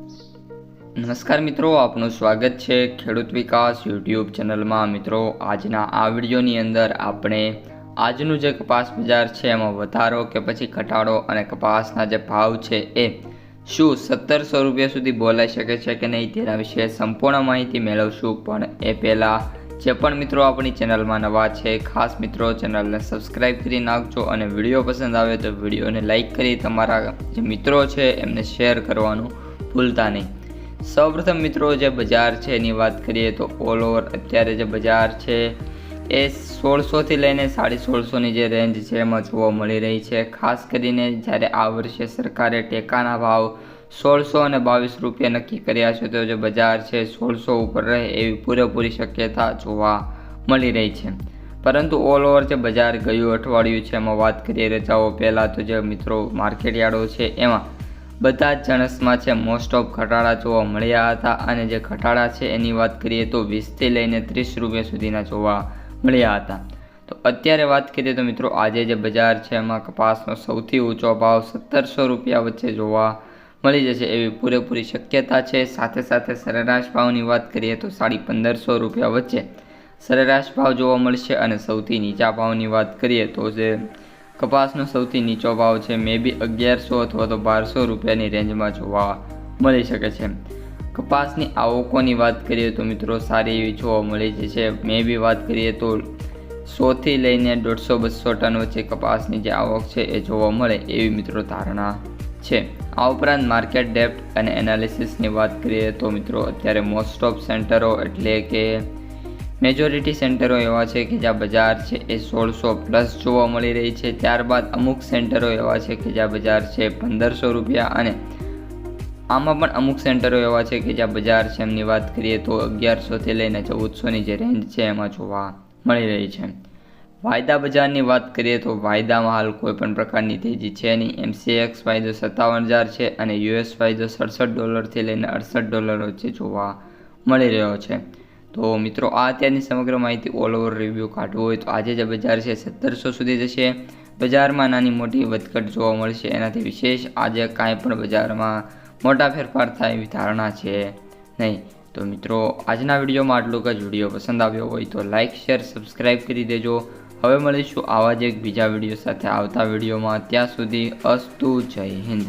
નમસ્કાર મિત્રો, આપનું સ્વાગત છે ખેડૂત વિકાસ યુટ્યુબ ચેનલમાં। મિત્રો, આજના આ વિડીયોની અંદર આપણે આજનું જે કપાસ બજાર છે એમાં વધારો કે પછી ઘટાડો અને કપાસના જે ભાવ છે એ શું 1700 રૂપિયા સુધી બોલાઈ શકે છે કે નહીં તેના વિશે સંપૂર્ણ માહિતી મેળવશું। પણ એ પહેલાં જે પણ મિત્રો આપણી ચેનલમાં નવા છે, ખાસ મિત્રો ચેનલને સબસ્ક્રાઈબ કરી નાખજો અને વિડીયો પસંદ આવે તો વિડીયોને લાઇક કરી તમારા જે મિત્રો છે એમને શેર કરવાનું ભૂલતા નહીં। સૌપ્રથમ મિત્રો જે બજાર છે એની વાત કરીએ તો ઓલ ઓવર અત્યારે જે બજાર છે એ 1600થી લઈને 1650ની જે રેન્જ છે એમાં જોવા મળી રહી છે। ખાસ કરીને જ્યારે આ વર્ષે સરકારે ટેકાના ભાવ 1600 અને 22 રૂપિયા નક્કી કર્યા છે તો જે બજાર છે 1600 ઉપર રહે એવી પૂરેપૂરી શક્યતા જોવા મળી રહી છે। પરંતુ ઓલ ઓવર જે બજાર ગયું અઠવાડિયું છે એમાં વાત કરીએ રજાઓ પહેલાં તો જે મિત્રો માર્કેટ યાર્ડો છે એમાં બધા જ જણસમાં છે મોસ્ટ ઓફ ઘટાડા જોવા મળ્યા હતા અને જે ઘટાડા છે એની વાત કરીએ તો 20થી લઈને 30 રૂપિયા સુધીના જોવા મળ્યા હતા। તો અત્યારે વાત કરીએ તો મિત્રો આજે જે બજાર છે એમાં કપાસનો સૌથી ઊંચો ભાવ 1700 રૂપિયા વચ્ચે જોવા મળી જશે એવી પૂરેપૂરી શક્યતા છે। સાથે સાથે સરેરાશ ભાવની વાત કરીએ તો 1550 રૂપિયા વચ્ચે સરેરાશ ભાવ જોવા મળશે અને સૌથી નીચા ભાવની વાત કરીએ તો જે કપાસનો સૌથી નીચો ભાવ છે મે બી 1100 અથવા તો 1200 રૂપિયાની રેન્જમાં જોવા મળી શકે છે। કપાસની આવકોની વાત કરીએ તો મિત્રો સારી એવી જોવા મળી છે। મે બી વાત કરીએ તો 100થી લઈને 150-200 ટન વચ્ચે કપાસની જે આવક છે એ જોવા મળે એવી મિત્રો ધારણા છે। આ ઉપરાંત માર્કેટ ડેપ્થ અને એનાલિસિસની વાત કરીએ તો મિત્રો અત્યારે મોસ્ટ ઓફ સેન્ટરો એટલે કે મેજોરિટી સેન્ટરો એવા છે કે જ્યાં બજાર છે એ 1600+ જોવા મળી રહી છે। ત્યારબાદ અમુક સેન્ટરો એવા છે કે જ્યાં બજાર છે 1500 રૂપિયા અને આમાં પણ અમુક સેન્ટરો એવા છે કે જ્યાં બજાર છે એમની વાત કરીએ તો 1100થી લઈને 1400ની જે રેન્જ છે એમાં જોવા મળી રહી છે। વાયદા બજારની વાત કરીએ તો વાયદામાં હાલ કોઈપણ પ્રકારની તેજી છે નહીં। MCX વાયદો 57000 છે અને US વાયદો $67થી લઈને $68 વચ્ચે જોવા મળી રહ્યો છે। તો મિત્રો આ અત્યારની સમગ્ર માહિતી ઓલ ઓવર રિવ્યૂ કાઢવું હોય તો આજે જે બજાર છે 1700 સુધી જશે। બજારમાં નાની મોટી વધઘટ જોવા મળશે, એનાથી વિશેષ આજે કાંઈ પણ બજારમાં મોટા ફેરફાર થાય એવી ધારણા છે નહીં। તો મિત્રો આજના વિડીયોમાં આટલું જ। વિડીયો પસંદ આવ્યો હોય તો લાઇક શેર સબસ્ક્રાઈબ કરી દેજો। હવે મળીશું આવા જ એક બીજા વિડીયો સાથે આવતા વિડીયોમાં। ત્યાં સુધી અસ્તુ, જય હિન્દ।